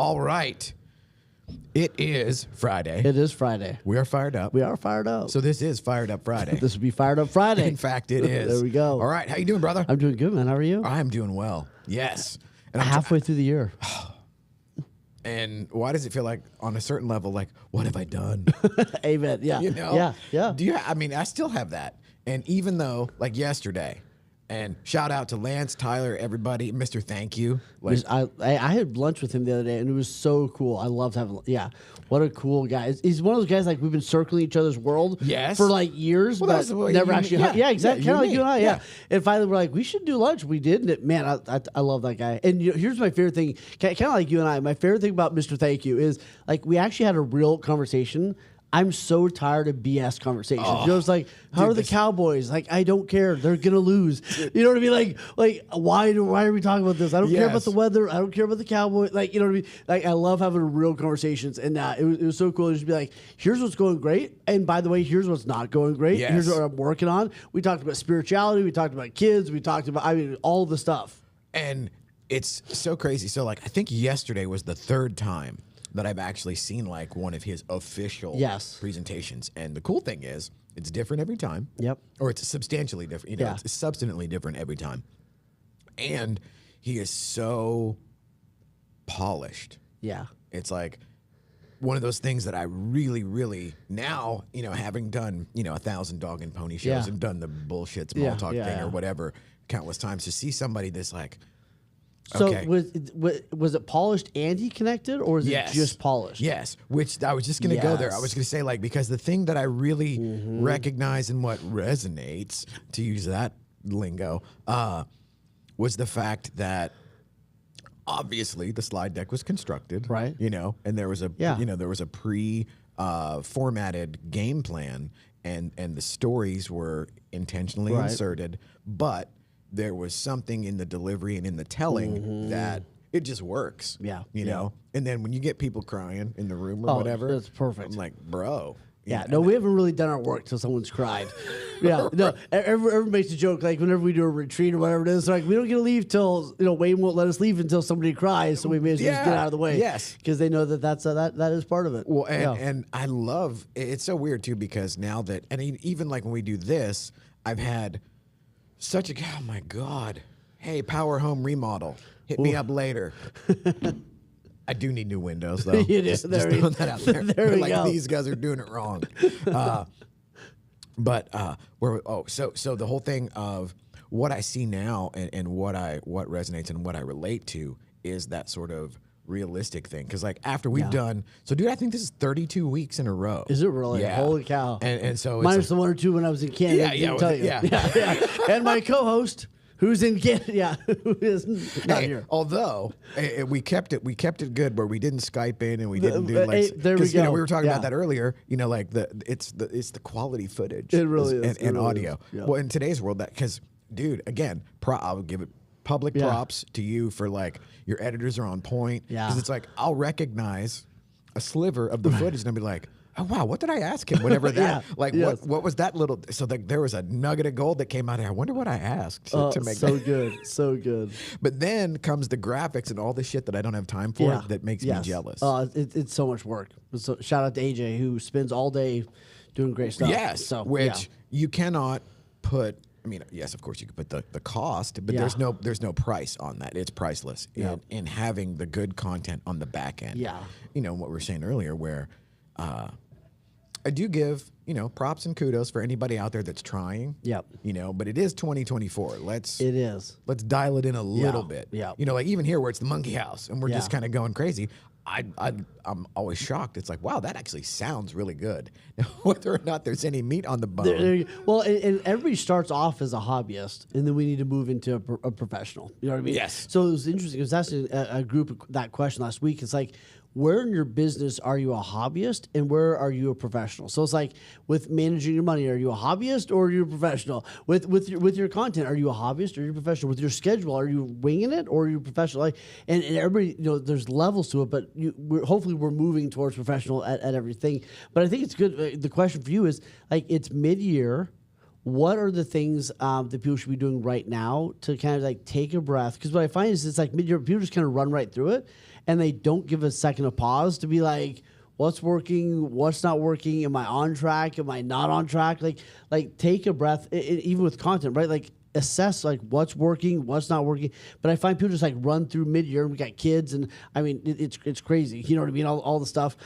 All right. It is Friday. It is Friday. We are fired up. We are fired up. So this is Fired Up Friday. This would be Fired Up Friday. In fact, it is. There we go. All right. How you doing, brother? I'm doing good, man. How are you? I'm doing well. Yes. And I'm Halfway through the year. And why does it feel like, on a certain level, like, what have I done? Amen. Yeah. You know? Yeah. Do you? I mean, I still have that. And even though, like yesterday, and shout out to Lance, Tyler, everybody, Mr. Thank You. Like, I had lunch with him the other day, and it was so cool. I loved having. Yeah, what a cool guy. He's one of those guys like we've been circling each other's world. Yes. For like years, but never actually. Yeah, exactly. Kind of like you and I. Yeah. And finally, we're like, we should do lunch. We did, and man, I love that guy. And here's my favorite thing. Kind of like you and I. My favorite thing about Mr. Thank You is like we actually had a real conversation. I'm so tired of BS conversations. You know, it's like, how are the Cowboys? Like, I don't care. They're gonna lose. You know what I mean? Like, why are we talking about this? I don't care about the weather. I don't care about the Cowboys. Like, you know what I mean? Like, I love having real conversations, and it was so cool to just be like, here's what's going great, and by the way, here's what's not going great. Yes. Here's what I'm working on. We talked about spirituality. We talked about kids. We talked about all the stuff. And it's so crazy. So, like, I think yesterday was the third time that I've actually seen like one of his official presentations. And the cool thing is it's different every time. Yep. Or it's substantially different. You know, it's substantially different every time. And he is so polished. Yeah. It's like one of those things that I really, really now, you know, having done, 1,000 dog and pony shows and done the bullshit small talk thing or whatever countless times, to see somebody that's like, so okay. was it polished and he connected, or is it just polished? Yes, which I was just going to go there. I was going to say, like, because the thing that I really recognize and what resonates, to use that lingo, was the fact that obviously the slide deck was constructed, right? You know, and there was a there was a formatted game plan, and the stories were intentionally inserted, but there was something in the delivery and in the telling that it just works. Yeah. You know? And then when you get people crying in the room or whatever, that's perfect. I'm like, bro. Yeah, no, we haven't really done our work till someone's cried. Yeah, no, everyone makes a joke, like whenever we do a retreat or whatever it is, like we don't get to leave till, Wayne won't let us leave until somebody cries, so we may as well just get out of the way. Yes. Because they know that that is part of it. Well, and I love, it's so weird too, because now that, and even like when we do this, I've had such a, oh my God. Hey, Power Home Remodel. Hit me up later. I do need new windows, though. Just throwing that out there. There we like, go. These guys are doing it wrong. So the whole thing of what I see now and what resonates and what I relate to is that sort of realistic thing. Because like after we've done, so dude, I think this is 32 weeks in a row. Is it really? Yeah. Holy cow. And so minus the 1 or 2 when I was in Canada. Yeah. And my co-host who's in Canada, who is not here. Although we kept it good, where we didn't Skype in and we didn't do like. There we go. We were talking about that earlier. Like it's the quality footage. It really is. And audio. Yeah. Well, in today's world, because dude, again, I'll give it public props to you for like your editors are on point. Yeah. Because it's like I'll recognize a sliver of the footage and I'll be like, oh wow, what did I ask him? Whatever that, what was that little? So there was a nugget of gold that came out. I wonder what I asked to make so that. good, so good. But then comes the graphics and all the shit that I don't have time for that makes me jealous. It's so much work. So shout out to AJ who spends all day doing great stuff. Yes, so, which you cannot put. I mean, yes, of course you could put the cost, but there's no price on that. It's priceless in having the good content on the back end. Yeah, what we were saying earlier, where. I do give, props and kudos for anybody out there that's trying. Yep. But it is 2024. Let's dial it in a little bit. Yeah. Like even here where it's the monkey house and we're just kind of going crazy. I'm always shocked. It's like, wow, that actually sounds really good. Now, whether or not there's any meat on the bone. Well, and everybody starts off as a hobbyist, and then we need to move into a professional. You know what I mean? Yes. So it was interesting. I was asking a group that question last week. It's like, where in your business are you a hobbyist and where are you a professional? So it's like with managing your money, are you a hobbyist or are you a professional? With your content, are you a hobbyist or are you a professional? With your schedule, are you winging it or are you a professional? Like, and everybody, there's levels to it, but hopefully we're moving towards professional at everything. But I think it's good. The question for you is like, it's mid-year. what are the things that people should be doing right now to kind of like take a breath? Because what I find is it's like people just kind of run right through it, and they don't give a second of pause to be like, what's working, what's not working, am I on track, am I not on track? Like take a breath, even with content, right? Like assess like what's working, what's not working. But I find people just like run through mid-year. We got kids, and I mean it's crazy. You know what I mean? All the stuff.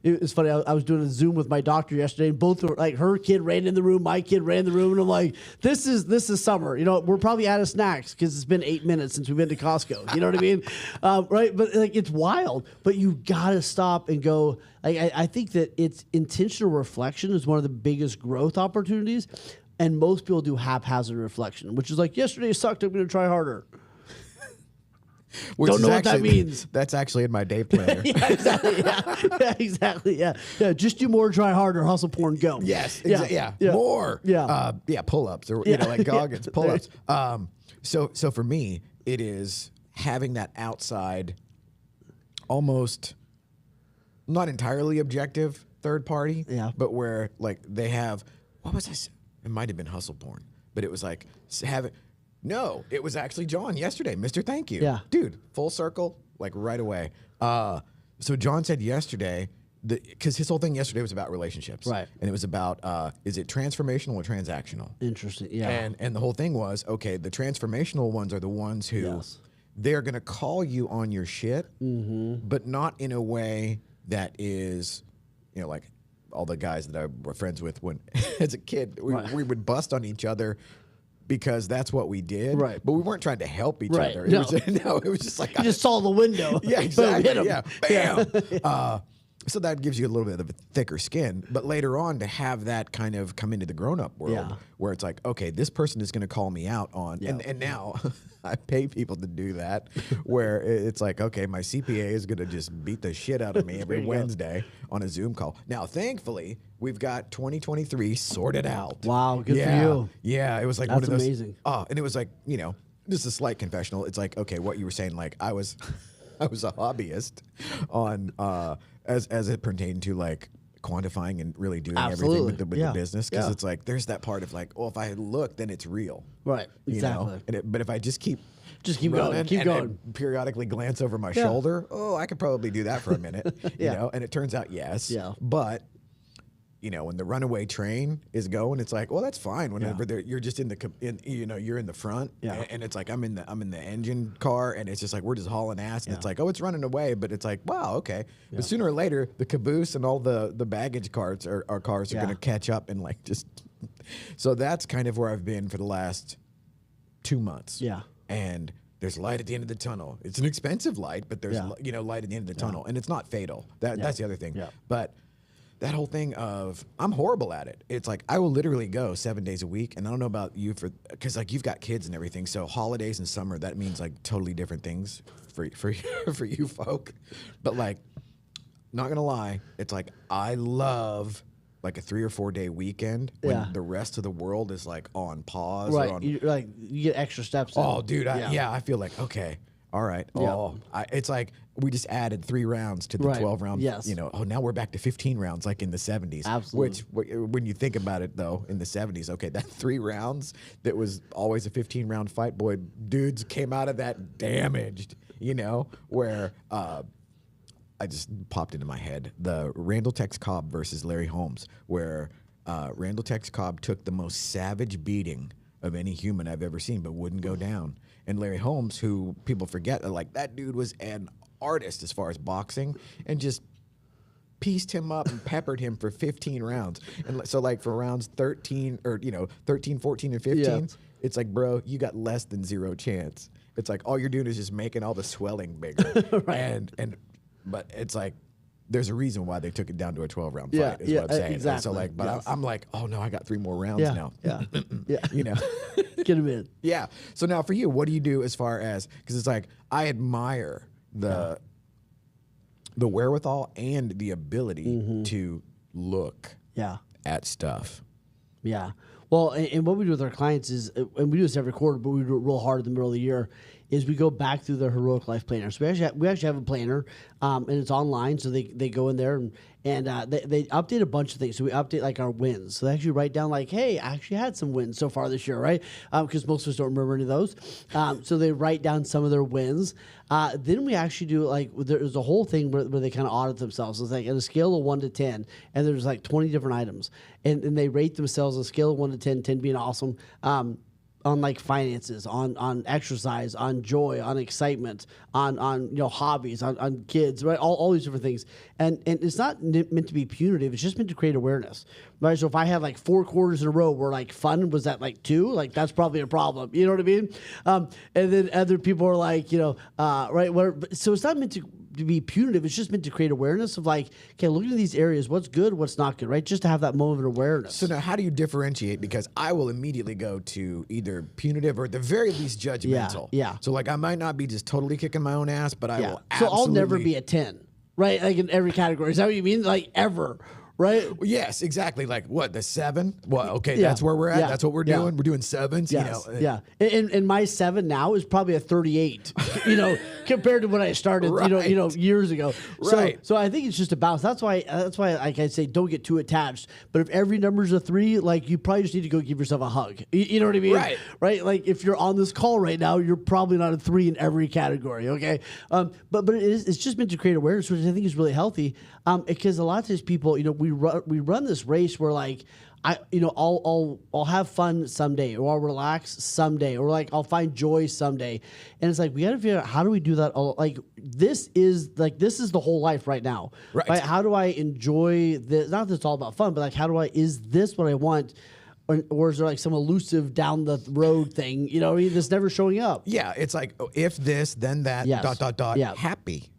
It's funny. I was doing a Zoom with my doctor yesterday, and both were like, her kid ran in the room, my kid ran in the room, and I'm like, this is summer. You know, we're probably out of snacks because it's been 8 minutes since we've been to Costco. You know what I mean? Right? But like it's wild. But you gotta stop and go. Like I think that it's intentional reflection is one of the biggest growth opportunities. And most people do haphazard reflection, which is like, yesterday sucked, I'm going to try harder. Don't know what that means. That's actually in my day planner. Yeah, exactly. Yeah, exactly. Yeah. Just do more, try harder, hustle, porn, go. Yes. Yeah. More. Yeah. Pull-ups or, like Goggins, pull-ups. So for me, it is having that outside, almost not entirely objective third party, but where like they have, what was I saying? It might have been hustle porn, but it was like no, it was actually John yesterday, Mr. Thank You. Yeah. Dude, full circle, like right away. So John said yesterday, because his whole thing yesterday was about relationships. Right. And it was about, is it transformational or transactional? Interesting, yeah. And the whole thing was, okay, the transformational ones are the ones who they're going to call you on your shit, but not in a way that is, like, all the guys that I were friends with when, as a kid, we would bust on each other because that's what we did. Right. But we weren't trying to help each other. No. It was just like... You just saw the window. Yeah, exactly. Boom, Yeah, bam. So that gives you a little bit of a thicker skin. But later on, to have that kind of come into the grown-up world where it's like, okay, this person is going to call me out on... And now I pay people to do that where it's like, okay, my CPA is going to just beat the shit out of me every Wednesday on a Zoom call. Now, thankfully, we've got 2023 sorted out. Wow, good for you. Yeah, it was like That's one of those... amazing. And it was like, just a slight confessional. It's like, okay, what you were saying, like I was a hobbyist on... As it pertained to like quantifying and really doing everything with the business, because it's like there's that part of like, well, if I look, then it's real, right? Exactly. But if I just keep going, and periodically glance over my shoulder, I could probably do that for a minute, you know. And it turns out but when the runaway train is going, it's like, well, that's fine. Whenever you're just you're in the front, and it's like I'm in the engine car, and it's just like we're just hauling ass, and it's like, oh, it's running away, but it's like, wow, okay. But sooner or later, the caboose and all the baggage cars are going to catch up and like just. So that's kind of where I've been for the last 2 months. Yeah, and there's light at the end of the tunnel. It's an expensive light, but there's light at the end of the tunnel, and it's not fatal. That's the other thing. Yeah. But that whole thing of I'm horrible at it. It's like I will literally go 7 days a week, and I don't know about you because like you've got kids and everything. So holidays and summer, that means like totally different things for you folk. But like, not gonna lie, it's like I love like a 3 or 4 day weekend when the rest of the world is like on pause. Right, or you get extra steps. Oh, dude, I feel like okay. All right. Oh, it's like we just added 3 rounds to the 12 round. Yes. Now we're back to 15 rounds like in the 70s. Absolutely. Which, when you think about it, though, in the 70s, okay, that 3 rounds that was always a 15 round fight, boy, dudes came out of that damaged, where I just popped into my head the Randall Tex Cobb versus Larry Holmes, where Randall Tex Cobb took the most savage beating of any human I've ever seen, but wouldn't go down. And Larry Holmes, who people forget, like that dude was an artist as far as boxing, and just pieced him up and peppered him for 15 rounds. And so like for rounds 13 or 13, 14, and 15, it's like, bro, you got less than 0 chance. It's like all you're doing is just making all the swelling bigger. But it's like there's a reason why they took it down to a 12 round fight, is what I'm saying. Exactly. And so like, but I'm like, oh no, I got 3 more rounds now. Yeah. Get them in. Yeah. So now for you, what do you do as far as, because it's like I admire the wherewithal and the ability to look at stuff. Yeah. Well, and what we do with our clients is, and we do this every quarter, but we do it real hard in the middle of the year, is we go back through the Heroic Life Planner. So we actually have a planner, and it's online. So they go in there and they update a bunch of things. So we update like our wins. So they actually write down like, hey, I actually had some wins so far this year, right? Because most of us don't remember any of those. So they write down some of their wins. Then we actually do like, there's a whole thing where they kind of audit themselves. It's like on a scale of 1 to 10, and there's like 20 different items. And they rate themselves on a scale of 1 to 10, 10 being awesome. On like finances, on exercise, on joy, on excitement, on hobbies, on kids, right? All these different things, and it's not meant to be punitive. It's just meant to create awareness, right? So if I have like 4 quarters in a row where like fun was at like 2, like that's probably a problem. You know what I mean? And then other people are like, right? So it's not meant to be punitive. It's just meant to create awareness of like, okay, looking at these areas, what's good, what's not good, right? Just to have that moment of awareness. So now how do you differentiate? Because I will immediately go to either punitive or at the very least judgmental. Yeah. So like I might not be just totally kicking my own ass, but I will absolutely. So I'll never be a 10, right? Like in every category. Is that what you mean? Like ever. Right? Yes, exactly. Like what, the 7? Well, okay, that's where we're at. That's what we're doing. We're doing 7s. Yes. And my 7 now is probably a 38. Compared to when I started. Right. Years ago. Right. So I think it's just a balance. That's why like I say, don't get too attached. But if every number is a 3, like you probably just need to go give yourself a hug. You know what I mean? Right. Right. Like if you're on this call right now, you're probably not a 3 in every category. Okay. But it's just meant to create awareness, which I think is really healthy. Because a lot of times people, we run this race where like I'll have fun someday, or I'll relax someday, or like I'll find joy someday, and it's like we got to figure out how do we do that. Like this is the whole life right now. Right? How do I enjoy this? Not that it's all about fun, but like is this what I want? Or is there like some elusive down the road thing? That's never showing up. Yeah, it's like if this, then that. Yes. ... Happy.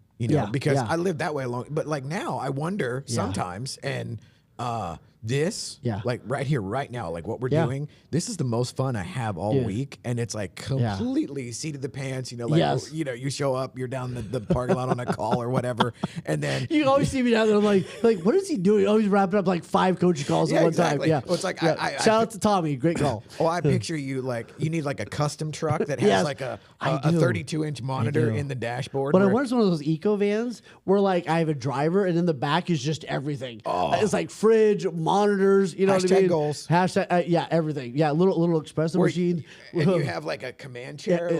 Because I lived that way along. But like now, I wonder sometimes, and like right here, right now, like what we're doing, this is the most fun I have all week, and it's like completely seat of the pants. You show up, you're down the parking lot on a call or whatever, and then you always see me down there. I'm like, what is he doing? Oh, he's wrapping up like 5 coaching calls at one time. Yeah, well, it's like shout out to Tommy, great call. I picture you like you need like a custom truck that has like a 32-inch monitor in the dashboard. But I want one of those eco vans where like I have a driver, and in the back is just everything. It's like fridge, monitors, what I mean? Goals. Hashtag, everything. Yeah, little espresso machine. And you have like a command chair.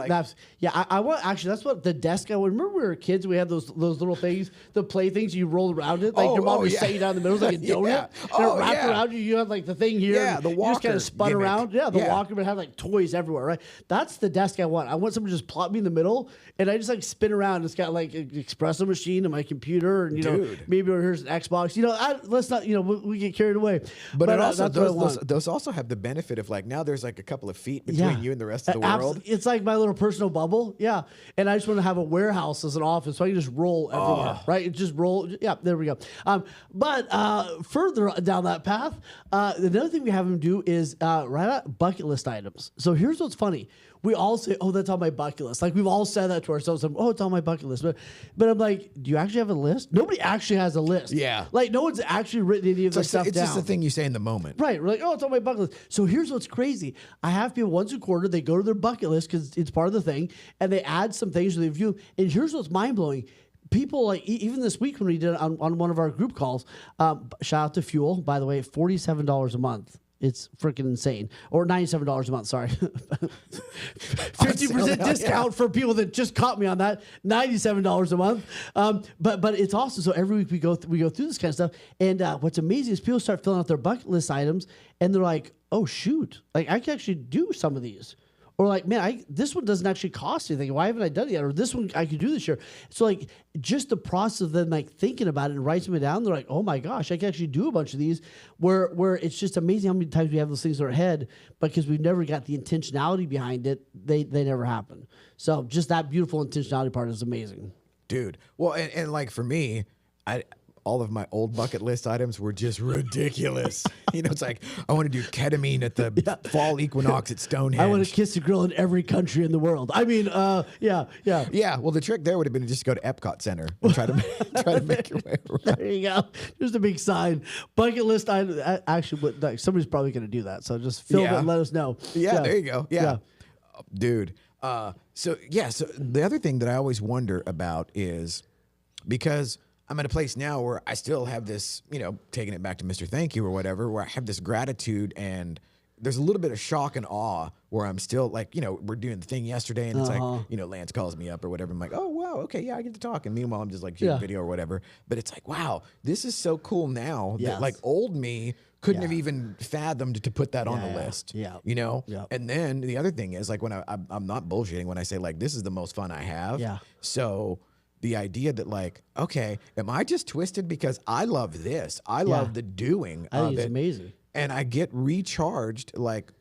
I want that's what the desk. I remember when we were kids, we had those little things, the play things you roll around it. Like your mom just set you down in the middle like a donut. And it wrapped around you. You had like the thing here. Yeah, the walker. You just kind of spun around. Yeah, the walker, but had like toys everywhere, right? That's the desk I want. I want someone to just plop me in the middle, and I just like spin around. It's got like an espresso machine and my computer, and maybe here's an Xbox. Let's not we get carried away. But it also those also have the benefit of like now there's like a couple of feet between you and the rest of the world. It's like my little personal bubble. Yeah. And I just want to have a warehouse as an office so I can just roll everywhere. Right? Just roll. Yeah, there we go. But further down that path, another thing we have them do is write out bucket list items. So here's what's funny. We all say, oh, that's on my bucket list. Like we've all said that to ourselves. Oh, it's on my bucket list. But I'm like, do you actually have a list? Nobody actually has a list. Yeah. Like no one's actually written any of this stuff down. It's just a thing you say in the moment. Right. We're like, oh, it's on my bucket list. So here's what's crazy. I have people once a quarter, they go to their bucket list because it's part of the thing, and they add some things to the view. And here's what's mind-blowing. People like even this week when we did it on one of our group calls, shout out to Fuel, by the way, $47 a month. It's freaking insane. Or $97 a month, sorry. 50% discount for people that just caught me on that. $97 a month. But it's awesome. So every week we go through this kind of stuff. And what's amazing is people start filling out their bucket list items, and they're like, oh, shoot. Like, I can actually do some of these. Or like, man, this one doesn't actually cost anything. Why haven't I done it yet? Or this one I could do this year. So like, just the process of them like thinking about it and writing it down, they're like, oh my gosh, I can actually do a bunch of these. Where it's just amazing how many times we have those things in our head, but because we've never got the intentionality behind it, they never happen. So just that beautiful intentionality part is amazing, dude. Well, and like for me, all of my old bucket list items were just ridiculous. It's like, I want to do ketamine at the fall equinox at Stonehenge. I want to kiss a girl in every country in the world. I mean, yeah. Yeah, well, the trick there would have been to just go to Epcot Center and try to make your way around. There you go. Just a big sign. Bucket list item. Actually, somebody's probably going to do that. So just fill it and let us know. Yeah, there you go. Yeah. Dude. So the other thing that I always wonder about is because I'm at a place now where I still have this, taking it back to Mr. Thank You or whatever, where I have this gratitude and there's a little bit of shock and awe where I'm still like, we're doing the thing yesterday and it's like, Lance calls me up or whatever. I'm like, oh, wow, okay, yeah, I get to talk. And meanwhile, I'm just like shooting video or whatever. But it's like, wow, this is so cool now that like old me couldn't have even fathomed to put that on the list. And then the other thing is like when I'm not bullshitting when I say like, this is the most fun I have. Yeah. So the idea that like, okay, am I just twisted because I love this? I love the doing I think it's amazing. And I get recharged like,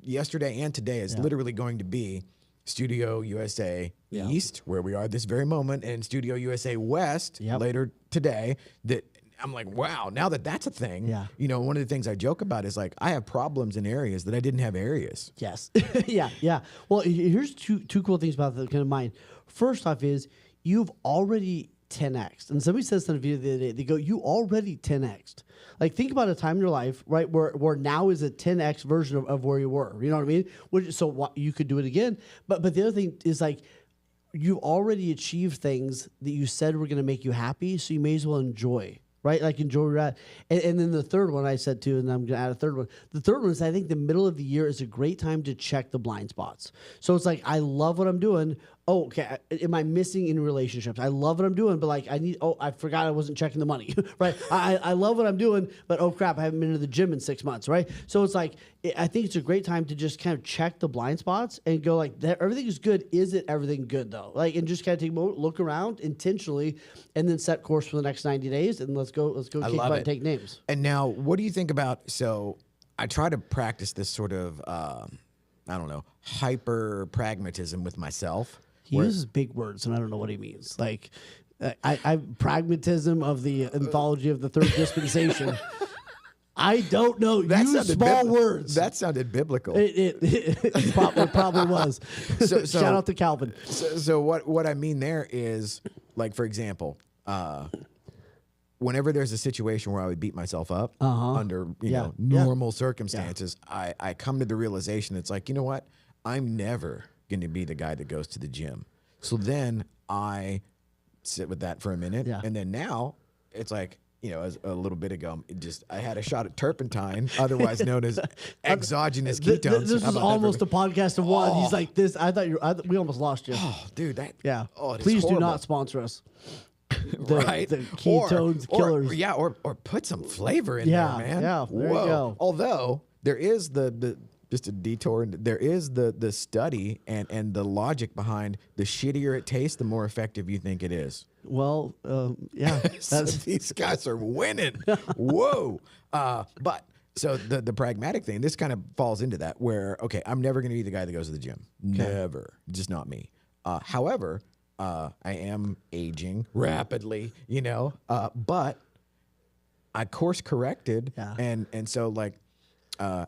yesterday and today is literally going to be Studio USA East, where we are this very moment, and Studio USA West later today. That I'm like, wow, now that that's a thing, one of the things I joke about is like, I have problems in areas that I didn't have areas. Yes. Yeah. Well, here's two cool things about the kind of mind. First off is you've already 10x'd. And somebody says something the other day, they go, you already 10x'd. Like, think about a time in your life, right, where now is a 10x version of where you were. You know what I mean? So you could do it again. But the other thing is, like, you already achieved things that you said were going to make you happy, so you may as well enjoy. Right? Like, enjoy where you're at. And then the third one I said too, and I'm going to add a third one. The third one is I think the middle of the year is a great time to check the blind spots. So it's like, I love what I'm doing. Oh, okay. Am I missing in relationships? I love what I'm doing, but like I forgot I wasn't checking the money, right? I love what I'm doing, but oh crap, I haven't been to the gym in 6 months, right? So it's like, I think it's a great time to just kind of check the blind spots and go like, everything is good. Is it everything good though? Like, and just kind of take a moment, look around intentionally, and then set course for the next 90 days. And let's go kick butt and take names. And now, what do you think about, so I try to practice this sort of, hyper pragmatism with myself. He uses big words, and I don't know what he means. Like, I pragmatism of the anthology of the third dispensation. I don't know. Use small words. That sounded biblical. It probably was. So shout out to Calvin. So what I mean there is, like, for example, whenever there's a situation where I would beat myself up under normal circumstances, I come to the realization it's like, you know what? I'm never going to be the guy that goes to the gym. So then I sit with that for a minute. And then now it's like, as a little bit ago, I had a shot of turpentine, otherwise known as exogenous ketones. This is almost a podcast of one. He's like this. We almost lost you. Oh, dude, please do not sponsor us. Right, the ketones killers. Or put some flavor in there, man. Yeah, there you go. Although there is the just a detour. There is the study and the logic behind the shittier it tastes, the more effective you think it is. Well, so these guys are winning. Whoa. But so the pragmatic thing, this kind of falls into that where, okay, I'm never going to be the guy that goes to the gym. Okay. Never. Just not me. However, I am aging rapidly, but I course corrected. And so like,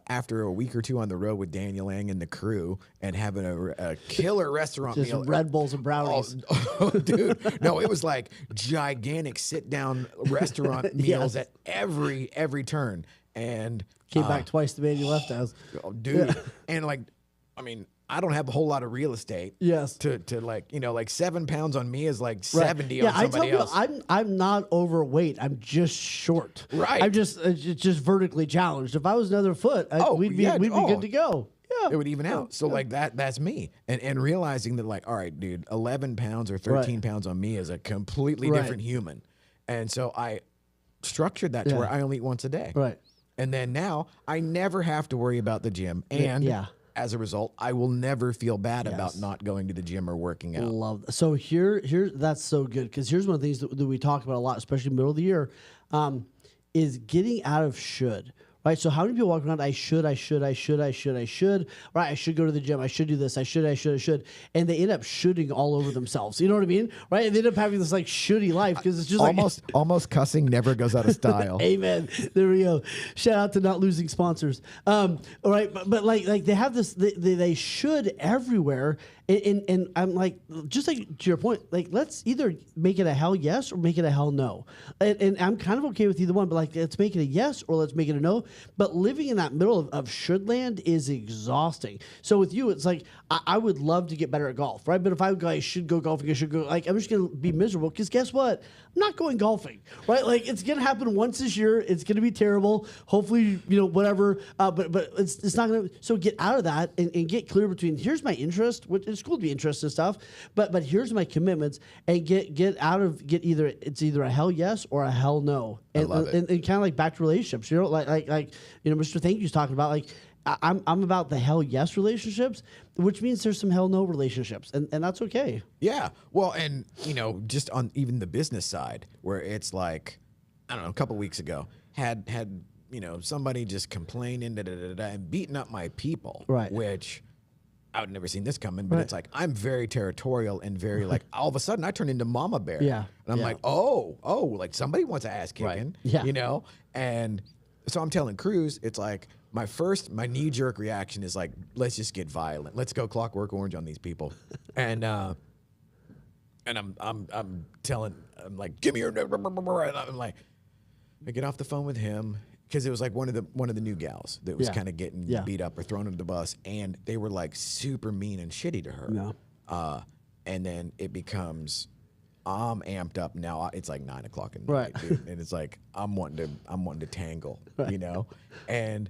after a week or two on the road with Daniel Lang and the crew and having a killer restaurant just meal. Red Bulls and brownies. Oh, dude. No, it was like gigantic sit-down restaurant meals at every turn. And came back twice the man you left us. Oh, dude. And like, I mean, I don't have a whole lot of real estate. Yes. To like, like 7 pounds on me is like 70 on somebody else. I'm not overweight. I'm just short. Right. I'm just vertically challenged. If I was another foot, we'd be good to go. Yeah. It would even out. So like that's me. And realizing that like, all right, dude, 11 pounds or 13 pounds on me is a completely different human. And so I structured that to where I only eat once a day. Right. And then now I never have to worry about the gym. And as a result, I will never feel bad about not going to the gym or working out. Love that. So here that's so good because here's one of the things that we talk about a lot, especially middle of the year, is getting out of should. Right, so how many people walk around? I should. Right, I should go to the gym. I should do this. I should, and they end up shoulding all over themselves. You know what I mean? Right, and they end up having this like shitty life because it's just almost cussing never goes out of style. Amen. There we go. Shout out to not losing sponsors. All right, but like they have this. They should everywhere, And I'm like, just like to your point, like let's either make it a hell yes or make it a hell no. And I'm kind of okay with either one, but like let's make it a yes or let's make it a no. But living in that middle of should land is exhausting. So with you, it's like I would love to get better at golf, right? But if I would go, I should go golfing, I should go, like I'm just gonna be miserable because guess what? I'm not going golfing, right? Like it's gonna happen once this year. It's gonna be terrible. Hopefully, whatever. But it's not gonna. So get out of that and get clear between here's my interest, which it's cool to be interested in stuff, but here's my commitments, and get either a hell yes or a hell no. And kind of like back to relationships, like Mr. Thank You's talking about, like I'm about the hell yes relationships, which means there's some hell no relationships, and that's okay. Yeah. Well, and just on even the business side, where it's like, I don't know, a couple weeks ago, had somebody just complaining and beating up my people, right? Which I would never seen this coming, but it's like I'm very territorial and very like all of a sudden I turn into Mama Bear, and I'm like, oh, like somebody wants ass kicking, and so I'm telling Cruz, it's like my knee jerk reaction is like, let's just get violent, let's go Clockwork Orange on these people, and I'm like, give me your, and I'm like, I get off the phone with him. Because it was like one of the new gals that was kind of getting beat up or thrown under the bus, and they were like super mean and shitty to her. And then it becomes, I'm amped up now. It's like 9 o'clock at night, dude, and it's like I'm wanting to tangle, and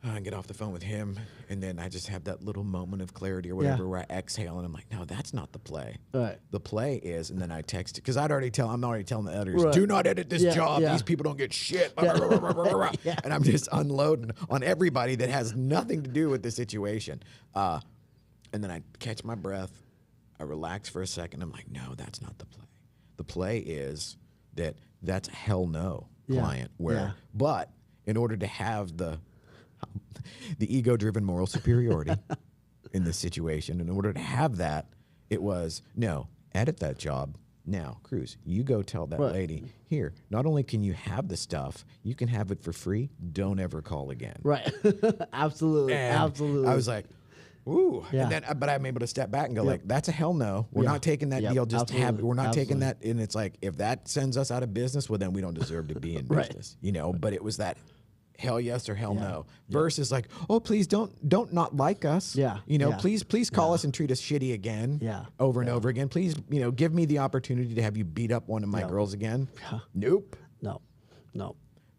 I get off the phone with him, and then I just have that little moment of clarity or whatever where I exhale, and I'm like, no, that's not the play. Right. The play is, and then I text it because I'm already telling the editors, do not edit this job. These people don't get shit. And I'm just unloading on everybody that has nothing to do with the situation. And then I catch my breath. I relax for a second. I'm like, no, that's not the play. The play is that's a hell no client. But in order to have the ego-driven moral superiority in this situation, in order to have that, it was, no, edit that job. Now, Cruz, you go tell that lady, here, not only can you have the stuff, you can have it for free. Don't ever call again. Right. Absolutely. And absolutely. I was like, ooh. And then, but I'm able to step back and go like, that's a hell no. We're not taking that deal. Just we're not taking that. And it's like, if that sends us out of business, well, then we don't deserve to be in business, But it was that hell yes or hell no versus like, oh, please don't not like us. Please call us and treat us shitty again. Over and over again. Please, give me the opportunity to have you beat up one of my girls again. Nope. No.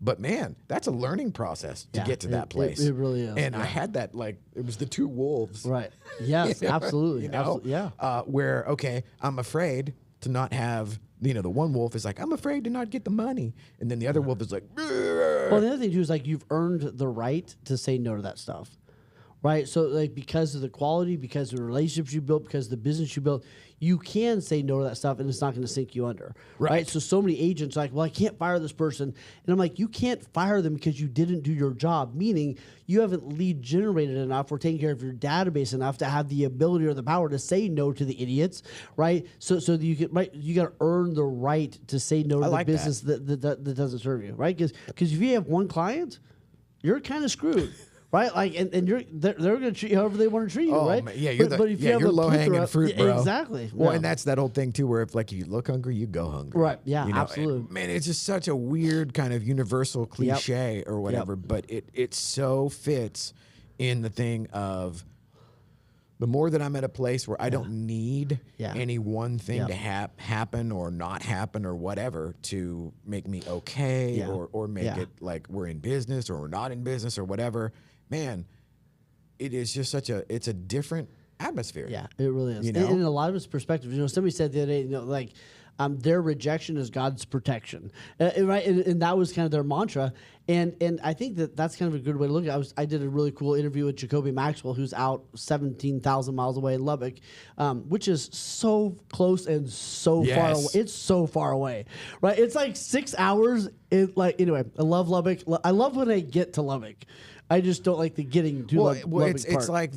But man, that's a learning process to get to that place. It really is. And I had that, like, it was the two wolves. Right. Yes, absolutely. Where, okay, I'm afraid to not have, the one wolf is like, I'm afraid to not get the money. And then the other wolf is like, Grr. Well, the other thing too is like you've earned the right to say no to that stuff. Right. So like because of the quality, because of the relationships you built, because of the business you built, you can say no to that stuff and it's not going to sink you under. Right. So many agents are like, well, I can't fire this person. And I'm like, you can't fire them because you didn't do your job, meaning you haven't lead generated enough or taken care of your database enough to have the ability or the power to say no to the idiots. Right. So you can, you got to earn the right to say no to the business that doesn't serve you. Right. Because if you have one client, you're kind of screwed. Right, like, and they're going to treat you however they want to treat you, right? Man, yeah, you're low hanging fruit, bro. Exactly. Well, and that's that old thing too, where if you look hungry, you go hungry. Right. Yeah. Absolutely. And, man, it's just such a weird kind of universal cliche or whatever, but it so fits in the thing of the more that I'm at a place where I don't need any one thing to happen or not happen or whatever to make me okay or make it like we're in business or we're not in business or whatever. Man, it is just it's a different atmosphere. Yeah, it really is. And in a lot of its perspectives, somebody said the other day, like, their rejection is God's protection, right? And that was kind of their mantra. And I think that's kind of a good way to look at it. I did a really cool interview with Jacoby Maxwell, who's out 17,000 miles away in Lubbock, which is so close and so far away. It's so far away, right? It's like 6 hours. Anyway, I love Lubbock. I love when I get to Lubbock. I just don't like the getting to Lubbock part. It's like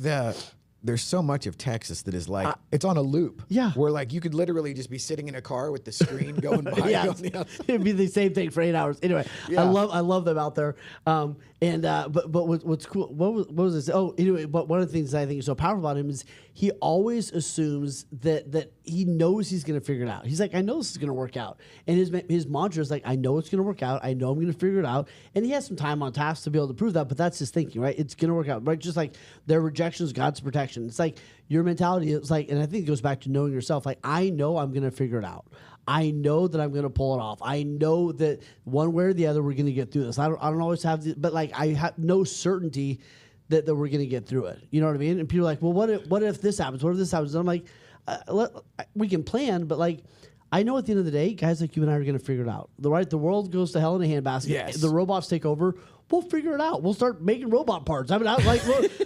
there's so much of Texas that is like it's on a loop. Yeah, where like you could literally just be sitting in a car with the screen going by. Yeah, it'd be the same thing for 8 hours. Anyway, I love them out there. But what's cool? What was this? Oh, anyway, but one of the things that I think is so powerful about him is he always assumes that he knows he's going to figure it out. He's like, I know this is going to work out, and his mantra is like, I know it's going to work out. I know I'm going to figure it out, and he has some time on task to be able to prove that. But that's his thinking, right? It's going to work out, right? Just like their rejection is God's protection. It's like your mentality is like, and I think it goes back to knowing yourself. Like, I know I'm going to figure it out. I know that I'm going to pull it off. I know that one way or the other we're going to get through this. I don't always have but like I have no certainty that we're going to get through it. You know what I mean? And people are like, well, what if this happens? What if this happens? And I'm like, we can plan, but like, I know at the end of the day, guys like you and I are going to figure it out. The world goes to hell in a handbasket. Yes. The robots take over. We'll figure it out. We'll start making robot parts. I mean,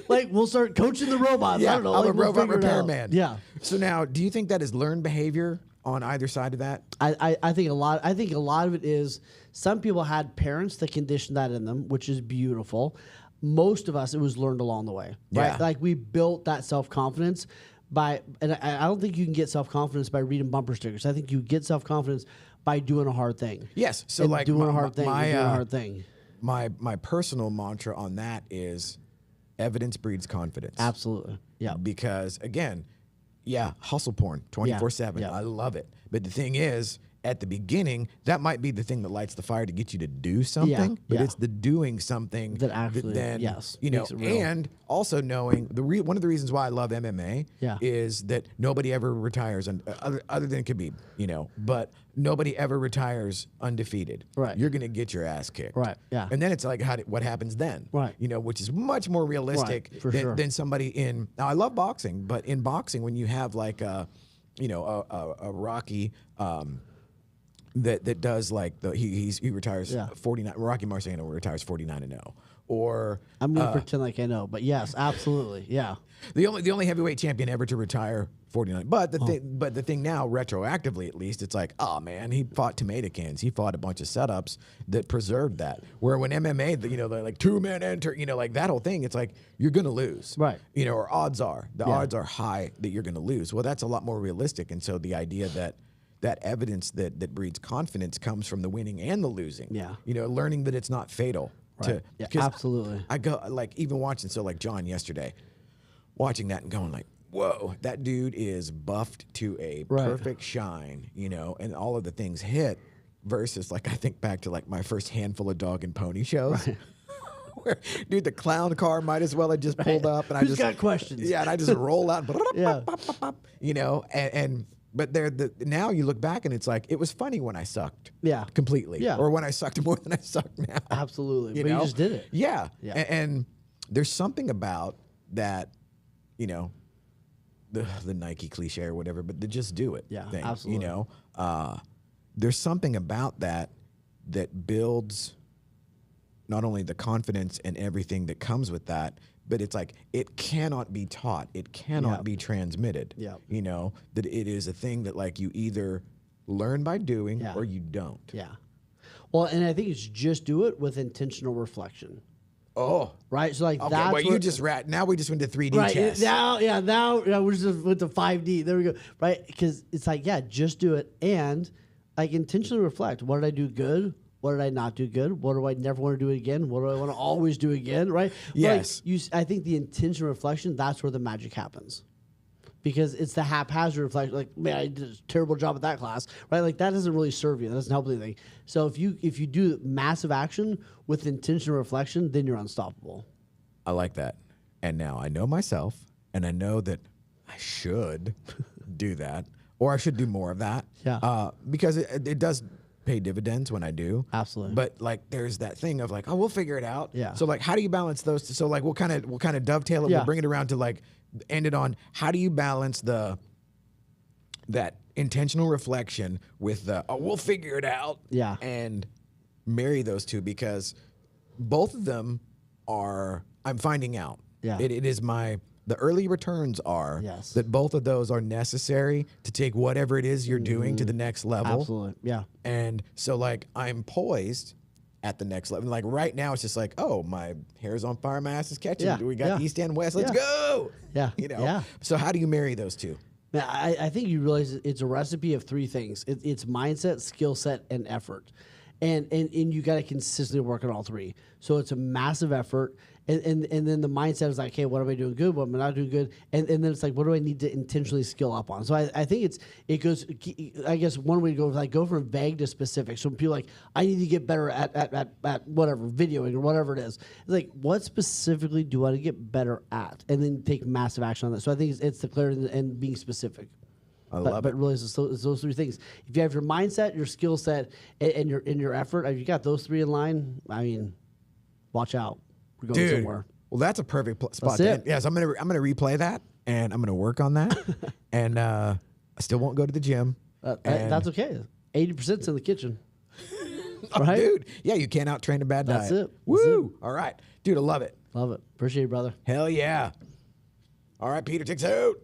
we'll start coaching the robots. Yeah, I don't know. I'm a robot repairman. Yeah. So now, do you think that is learned behavior on either side of that? I think a lot of it is some people had parents that conditioned that in them, which is beautiful. Most of us, it was learned along the way, right? Yeah. Like we built that self-confidence and I don't think you can get self-confidence by reading bumper stickers. I think you get self-confidence by doing a hard thing. Yes. So and like doing a hard thing. My personal mantra on that is evidence breeds confidence. Absolutely. Yeah. Because again, hustle porn 24/7. Yeah. I love it. But the thing is, at the beginning, that might be the thing that lights the fire to get you to do something. But it's the doing something that actually, then, you know, and also knowing one of the reasons why I love MMA Yeah. is that nobody ever retires, other than Khabib, but nobody ever retires undefeated. Right. You're going to get your ass kicked. Right. Yeah. And then it's like, what happens then? Right. Which is much more realistic Right, for sure. than somebody in. Now, I love boxing, but in boxing, when you have like a Rocky. That does like he retires 49. Rocky Marciano retires 49-0. Or I'm gonna pretend like I know, but yes, absolutely, yeah. The only heavyweight champion ever to retire 49. But the thing now, retroactively at least, it's like, oh man, he fought tomato cans. He fought a bunch of setups that preserved that. Where when MMA, they're like 2-man enter, like that whole thing, it's like you're gonna lose, right? Or odds are high that you're gonna lose. Well, that's a lot more realistic, and so the idea that evidence that breeds confidence comes from the winning and the losing. Yeah. Learning that it's not fatal. Right. Absolutely. I go like even watching like John yesterday, watching that and going like, whoa, that dude is buffed to a perfect shine, and all of the things hit versus like I think back to like my first handful of dog and pony shows. Right. Where, dude, the clown car might as well have just pulled up and I just got questions. Yeah, and I just roll out But now you look back and it's like, it was funny when I sucked. Yeah. Completely. Yeah. Or when I sucked more than I suck now. Absolutely. You just did it. Yeah. And there's something about that, the Nike cliche or whatever, but the just do it thing. Absolutely. There's something about that builds not only the confidence and everything that comes with that, but it's like it cannot be taught. It cannot be transmitted. Yeah. That it is a thing that like you either learn by doing or you don't. Yeah. Well, and I think it's just do it with intentional reflection. Oh. Right? So like that's well, you just now we just went to 3D right, chess. Now we just went to 5D. There we go. Right? Because it's like, just do it and like intentionally reflect. What did I do good? What did I not do good? What do I never want to do again? What do I want to always do again? Right? Yes. Like I think the intentional reflection, that's where the magic happens. Because it's the haphazard reflection. Like, man, I did a terrible job at that class. Right? Like that doesn't really serve you. That doesn't help anything. So if you do massive action with intentional reflection, then you're unstoppable. I like that. And now I know myself and I know that I should do that. Or I should do more of that. Yeah. Because it does pay dividends when I do. Absolutely. But like there's that thing of like, oh, we'll figure it out. Yeah. So like how do you balance those? So like we'll kind of dovetail it, we'll bring it around to like end it on how do you balance that intentional reflection with the we'll figure it out. Yeah. And marry those two because both of them are I'm finding out. Yeah. It is the early returns are that both of those are necessary to take whatever it is you're doing to the next level. Absolutely. Yeah. And so like I'm poised at the next level. Like right now, it's just like, oh, my hair's on fire, my ass is catching. Yeah, We got East and West. Let's go. Yeah, you know. So how do you marry those two? Now, I think you realize it's a recipe of three things. It's mindset, skill set, and effort. And you got to consistently work on all three. So it's a massive effort. And then the mindset is like, hey, what am I doing good? What am I not doing good? And then it's like, what do I need to intentionally skill up on? So I think it goes, I guess one way to go is like go from vague to specific. So when people are like, I need to get better at whatever, videoing or whatever it is. It's like, what specifically do I want to get better at? And then take massive action on that. So I think it's the clarity and being specific. But really, it's those three things. If you have your mindset, your skill set, and your effort, if you got those three in line, I mean, watch out. We're going somewhere. Well, that's a perfect spot. To end. Yes, I'm gonna replay that, and I'm gonna work on that. And I still won't go to the gym. That's okay. 80%'s in the kitchen. Right, dude. Yeah, you can't out train a bad diet. That's it. Woo! All right, dude. I love it. Love it. Appreciate it, brother. Hell yeah. All right, Peter, takes out.